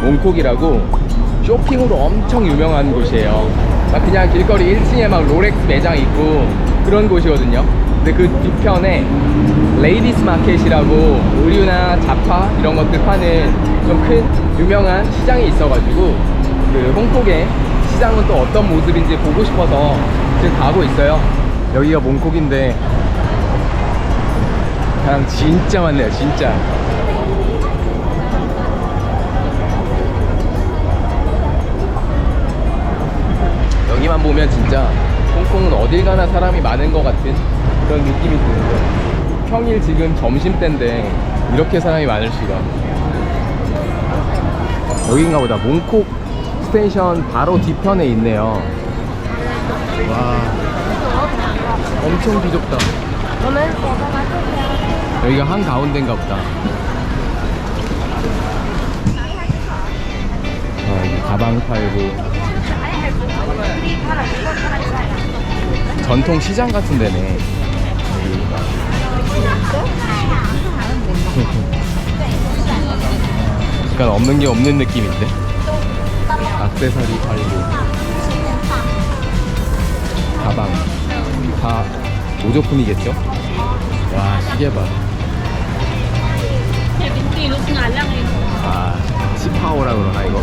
몽콕이라고 쇼핑으로 엄청 유명한 곳이에요. 막 그냥 길거리 1층에 막 롤렉스 매장 있고 그런 곳이거든요. 근데 그 뒤편에 레이디스 마켓이라고 의류나 잡화 이런 것들 파는 좀 큰 유명한 시장이 있어가지고 그 홍콩의 시장은 또 어떤 모습인지 보고 싶어서 지금 가고 있어요. 여기가 몽콕인데 사람 진짜 많네요, 진짜. 여기만 보면 진짜 홍콩은 어딜 가나 사람이 많은 것 같은 그런 느낌이 드는데, 평일 지금 점심때인데 이렇게 사람이 많을 수가. 여긴가 보다. 몽콕 스테이션 바로 뒤편에 있네요. 와, 엄청 비좁다. 여기가 한가운데인가 보다. 여기 가방 팔고 전통 시장 같은 데네. 약간 없는 게 없는 느낌인데. 액세서리 팔고 가방 다 모조품이겠죠? 와, 시계봐. 아, 치파오라 그러나 이거?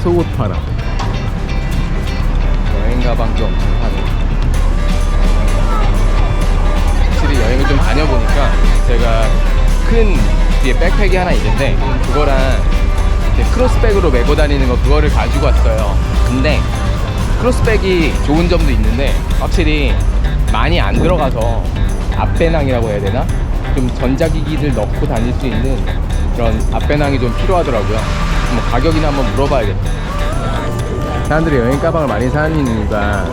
속옷 팔아. 여행 가방도 엄청 파네. 확실히 여행을 좀 다녀보니까 제가 큰 뒤에 백팩이 하나 있는데 그거랑 이렇게 크로스백으로 메고 다니는 거, 그거를 가지고 왔어요. 근데 크로스백이 좋은 점도 있는데 확실히 많이 안 들어가서 앞배낭이라고 해야 되나? 좀 전자기기를 넣고 다닐 수 있는 그런 앞배낭이 좀 필요하더라고요. 뭐 가격이나 한번 물어봐야겠다. 사람들이 여행 가방을 많이 사는 이유가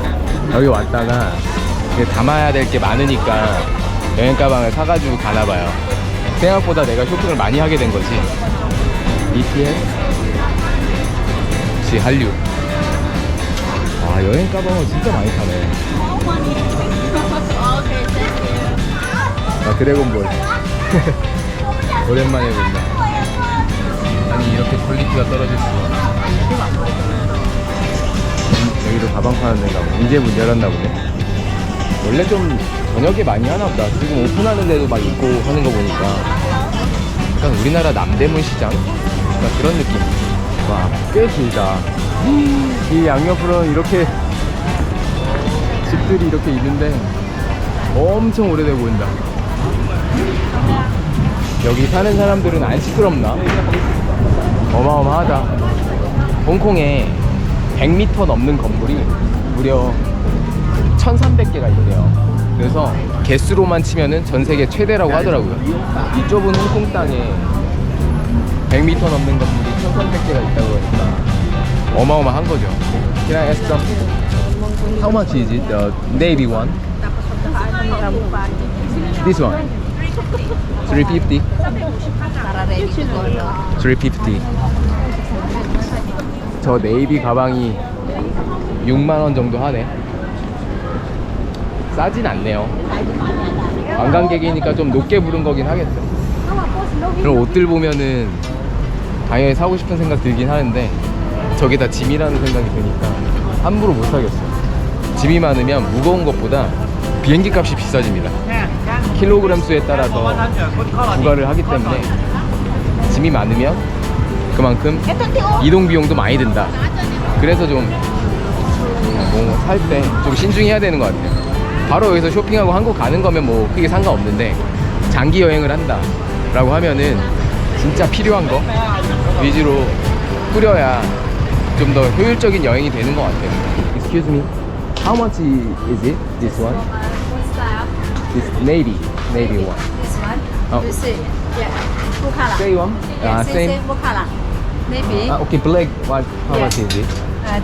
여기 왔다가 담아야 될 게 많으니까 여행 가방을 사가지고 가나봐요. 생각보다 내가 쇼핑을 많이 하게 된 거지. BTS? 역시 한류. 와, 여행 가방을 진짜 많이 사네. 아, 드래곤볼. 오랜만에 본다. 아니, 이렇게 퀄리티가 떨어질 수가. 여기도 가방 파는 데인가 보네. 이제 문 열었나 보네. 원래 좀 저녁에 많이 하나 보다. 지금 오픈하는 데도 막 있고 하는 거 보니까 약간 우리나라 남대문 시장? 약간 그런 느낌. 와, 꽤 길다. 이 양옆으로는 이렇게 집들이 이렇게 있는데 엄청 오래돼 보인다. 여기 사는 사람들은 안 시끄럽나? 어마어마하다. 홍콩에 100m 넘는 건물이 무려 1300개가 있대요. 그래서 개수로만 치면은 전 세계 최대라고 하더라고요. 이 좁은 홍콩 땅에 100m 넘는 건물이 1300개가 있다고 하니까 어마어마한 거죠. Can I ask something? How much is it? The navy one? This one? 350? 350. 저 네이비 가방이 6만원 정도 하네. 싸진 않네요. 관광객이니까 좀 높게 부른 거긴 하겠죠. 그런 옷들 보면은 당연히 사고 싶은 생각 들긴 하는데 저게 다 짐이라는 생각이 드니까 함부로 못 사겠어요. 짐이 많으면 무거운 것보다 비행기 값이 비싸집니다. 킬로그램 수에 따라서 부과를 하기 때문에 짐이 많으면 그만큼 이동 비용도 많이 든다. 그래서 좀 뭐 살 때 좀 신중해야 되는 것 같아요. 바로 여기서 쇼핑하고 한국 가는 거면 뭐 크게 상관없는데 장기 여행을 한다 라고 하면은 진짜 필요한 거 위주로 꾸려야 좀 더 효율적인 여행이 되는 것 같아요. Excuse me, how much is it? This one? This navy one. This one? Oh. You see? Yeah. Full color. Same one? Yeah, Same. full color. Maybe. Okay, black. What? How much is it?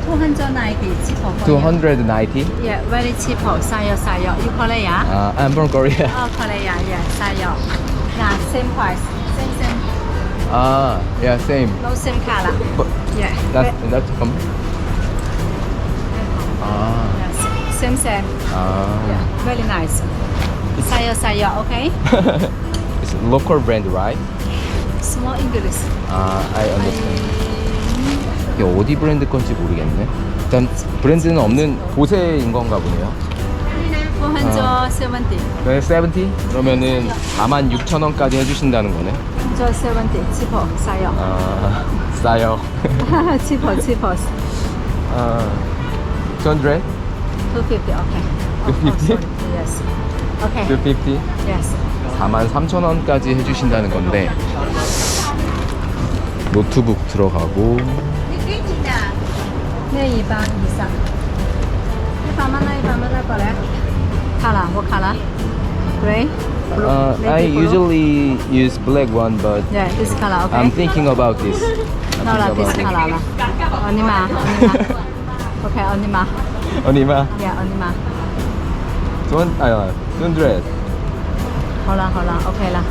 290 cheaper for 290. you. Yeah, very cheaper. Sayo. You Korea? I'm from Korea. Oh, Korea. Yeah, sayo. Yeah, same price. Same. Yeah, same. No same color. But Yeah. that's come. Yeah, same. Yeah, very nice. Sayo. Okay. It's a local brand, right? Small English. 아, I understand. 이게 어디 브랜드 건지 모르겠네. 일단 브랜드는 없는 보세인 건가 보네요. 470. 네, 70? 그러면은 46,000원까지 해주신다는 거네. 470. 치포 싸요. 아, 싸요. 치포. 아, 200? 250. Okay. 250? sorry. Yes. Okay. 250? Yes. 43,000원까지 해주신다는 건데 노트북 들어가고 네, 200 이상. 100만 원 거래. Color, what color? Gray? Blue? I Navy blue? usually use black one, but Yeah, this color, okay? I'm thinking about this. No, no, this color lah. 언니마. Okay, 언니마. 언니마, Yeah, 언니마. 200, hold on. Okay lah.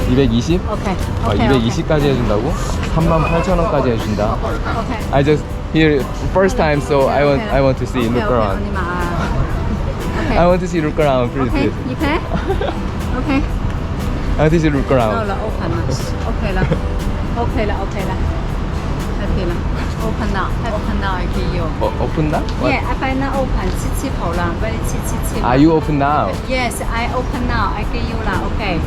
220? Okay. 아, Okay. 220까지 해준다고? 38,000원까지 해준다. Okay. I just here first time, so I want to see, look Okay, around. 언니마. Okay. I want to see, look around, please. Okay, you pay? Okay. I want to see, look No around. lah, open lah. Okay lah. Happy lah. Open now. I give you. Open now? What? Yeah, I find now open. 77啦，very 77. Are you open now? Yes, I open now. I give you lah. Okay.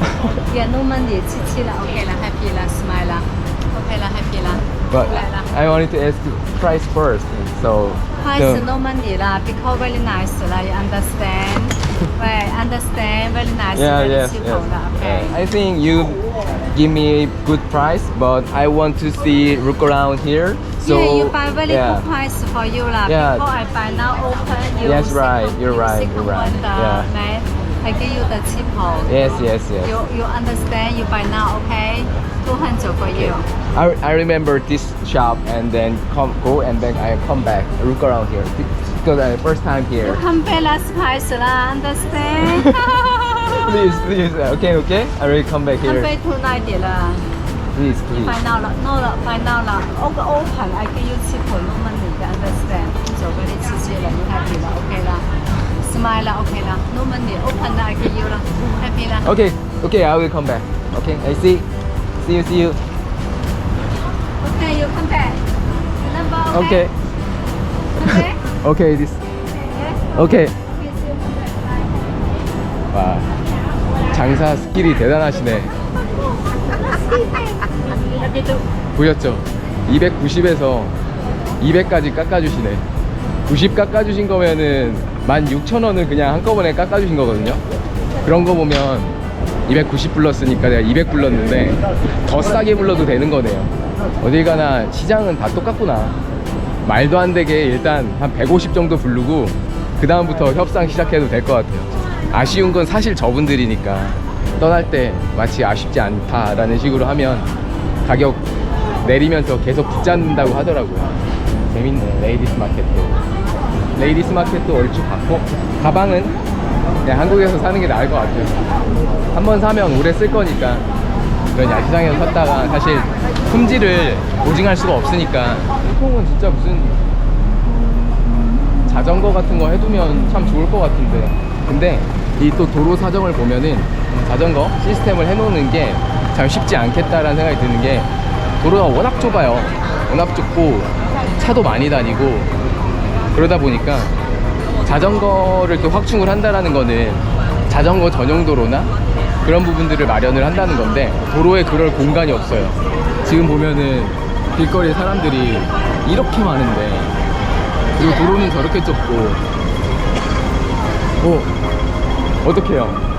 Yeah, no money. 77啦，OK啦，happy啦，smile啦，OK啦，happy啦。 But 来啦。 I wanted to ask you price first. So Price no money lah, because very nice lah. You understand? Right, understand. Very nice. yeah, very yes, simple yes. lah. Okay. I think you give me a good price, but I want to see, look around here. So yeah, you buy very yeah. good price for you lah. Yeah. Before I buy now open you. Yes, right. You're right. Second You're right. one, the Yeah. man, I give you the cheaper. Yes, yes, yes. You understand? You buy now, okay? 200 for you. I remember this shop and then go and then I come back, look around here because I first time You here. come pay last price lah. Understand? Please, okay. I will come back Come here. pay 290 lah. Please. Buy now lah. No lah. Buy now lah. Open. I give you cheaper. No money. You understand? 就俾你黐住啦，你 happy 啦，OK 啦。Smile 啦，OK 啦。No money. Open 啦，I give you 啦，happy 啦。 Okay, I will come back. Okay, I see you. Okay, you come back. Your number okay? Okay, Come back. okay, this. Yeah. Okay. Yes, you come back. Bye. 와, 장사 스킬이 대단하시네. 보셨죠? 290에서 200까지 깎아주시네. 90 깎아주신 거면은 16,000원을 그냥 한꺼번에 깎아주신 거거든요. 그런 거 보면 290 불렀으니까 내가 200 불렀는데 더 싸게 불러도 되는 거네요. 어딜 가나 시장은 다 똑같구나. 말도 안 되게 일단 한 150 정도 부르고 그 다음부터 협상 시작해도 될 것 같아요. 아쉬운 건 사실 저분들이니까 떠날 때 마치 아쉽지 않다라는 식으로 하면 가격 내리면서 계속 붙잡는다고 하더라고요. 재밌네. 레이디스 마켓도 얼추 같고 가방은 그냥 한국에서 사는 게 나을 것 같아요. 한번 사면 오래 쓸 거니까 그런 야시장에서 샀다가 사실 품질을 보증할 수가 없으니까 홍콩은 진짜 무슨 자전거 같은 거 해두면 참 좋을 것 같은데 근데 이 또 도로 사정을 보면은 자전거 시스템을 해놓는 게 참 쉽지 않겠다라는 생각이 드는 게 도로가 워낙 좁아요. 워낙 좁고 차도 많이 다니고 그러다 보니까 자전거를 이렇게 확충을 한다라는 거는 자전거 전용 도로나 그런 부분들을 마련을 한다는 건데 도로에 그럴 공간이 없어요. 지금 보면은 길거리에 사람들이 이렇게 많은데 그리고 도로는 저렇게 좁고 어떡해요.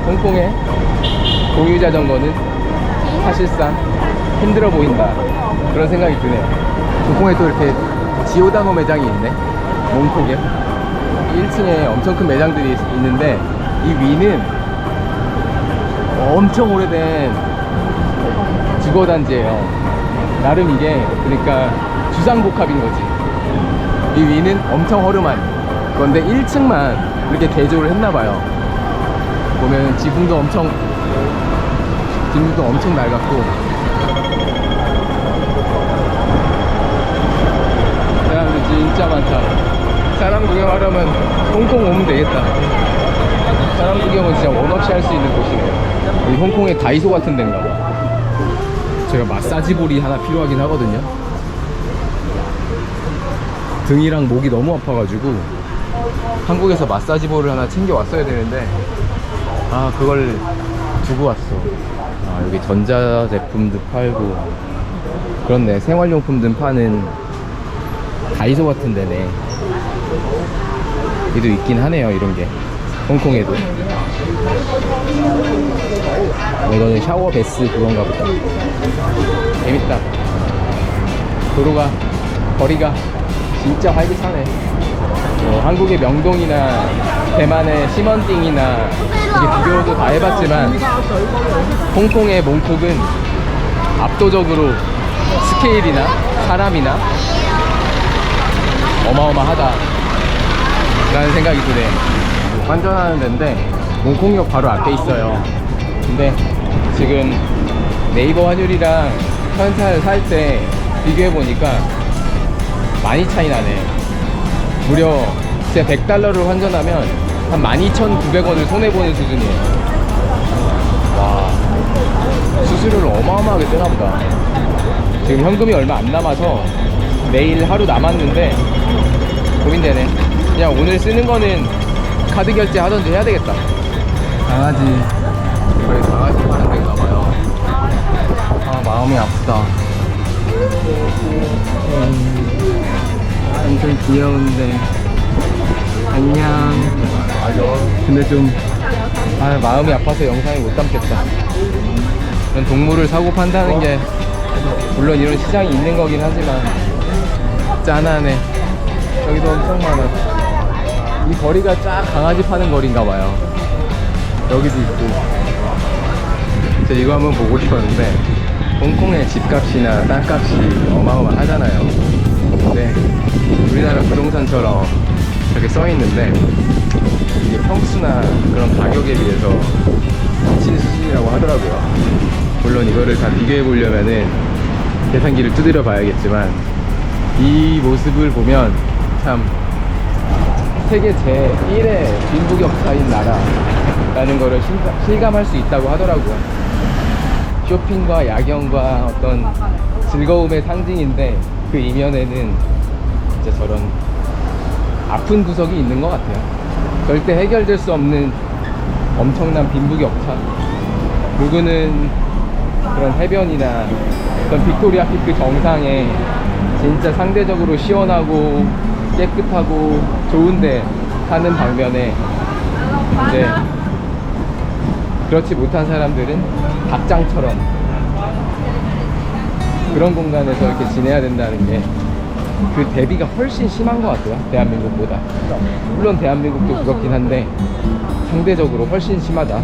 홍콩의 공유 자전거는 사실상 힘들어 보인다 그런 생각이 드네요. 홍콩에 또 이렇게 지오다노 매장이 있네. 몽콕에 1층에 엄청 큰 매장들이 있는데 이 위는 엄청 오래된 주거단지예요. 나름 이게 그러니까 주상복합인 거지. 이 위는 엄청 허름한 건데 1층만 이렇게 개조를 했나봐요. 보면 지붕도 엄청 낡았고 사람들 진짜 많다. 사람 구경하려면 홍콩 오면 되겠다. 사람 구경은 진짜 원 없이 할 수 있는 곳이네요. 여기 홍콩의 다이소 같은 데인가 봐. 제가 마사지볼이 하나 필요하긴 하거든요. 등이랑 목이 너무 아파가지고 한국에서 마사지볼을 하나 챙겨 왔어야 되는데 아 그걸 두고 왔어. 아 여기 전자제품도 팔고 그렇네. 생활용품들 파는 다이소 같은 데네. 여기도 있긴 하네요 이런게. 홍콩에도. 이거는 샤워 베스 그건가 보다. 재밌다. 도로가 거리가 진짜 활기차네. 한국의 명동이나 대만의 시먼띵이나 이게 비교도 다 해봤지만 홍콩의 몽콕은 압도적으로 스케일이나 사람이나 어마어마하다 라는 생각이 드네. 환전하는 데인데 몽콕역 바로 앞에 있어요. 근데 지금 네이버 환율이랑 현찰 살 때 비교해보니까 많이 차이 나네. 무려 진짜 100달러를 환전하면 한 12,900원을 손해보는 수준이에요. 와, 수수료를 어마어마하게 뜨나보다. 지금 현금이 얼마 안 남아서 내일 하루 남았는데 고민되네. 그냥 오늘 쓰는 거는 카드 결제 하던지 해야 되겠다. 강아지, 거의 강아지 파는 데인가 봐요. 아, 마음이 아프다. 엄청 귀여운데. 안녕. 근데 좀 마음이 아파서 영상에 못 담겠다. 이런 동물을 사고 판다는 게 물론 이런 시장이 있는 거긴 하지만 짠하네. 여기도 엄청 많아. 이 거리가 쫙 강아지 파는 거리인가 봐요. 여기도 있고. 제가 이거 한번 보고 싶었는데 홍콩의 집값이나 땅값이 어마어마하잖아요. 근데 우리나라 부동산처럼 이렇게 써있는데 이게 평수나 그런 가격에 비해서 미친 수준이라고 하더라고요. 물론 이거를 다 비교해 보려면은 계산기를 두드려 봐야겠지만 이 모습을 보면 참 세계 제1의 빈부격차인 나라라는 거를 실감할 수 있다고 하더라고요. 쇼핑과 야경과 어떤 즐거움의 상징인데 그 이면에는 진짜 저런 아픈 구석이 있는 것 같아요. 절대 해결될 수 없는 엄청난 빈부격차. 누구는 그런 해변이나 어떤 빅토리아 피크 정상에 진짜 상대적으로 시원하고 깨끗하고 좋은데 사는 방면에 이제 그렇지 못한 사람들은 닭장처럼 그런 공간에서 이렇게 지내야 된다는 게 그 대비가 훨씬 심한 것 같아요. 대한민국보다. 물론 대한민국도 그렇긴 한데 상대적으로 훨씬 심하다.